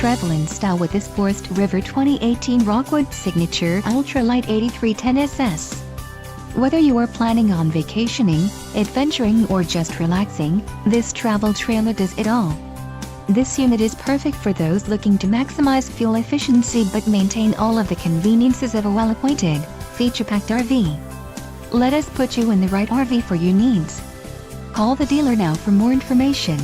Travel in style with this Forest River 2018 Rockwood Signature Ultra Lite 8310SS. Whether you are planning on vacationing, adventuring or just relaxing, this travel trailer does it all. This unit is perfect for those looking to maximize fuel efficiency but maintain all of the conveniences of a well-appointed, feature-packed RV. Let us put you in the right RV for your needs. Call the dealer now for more information.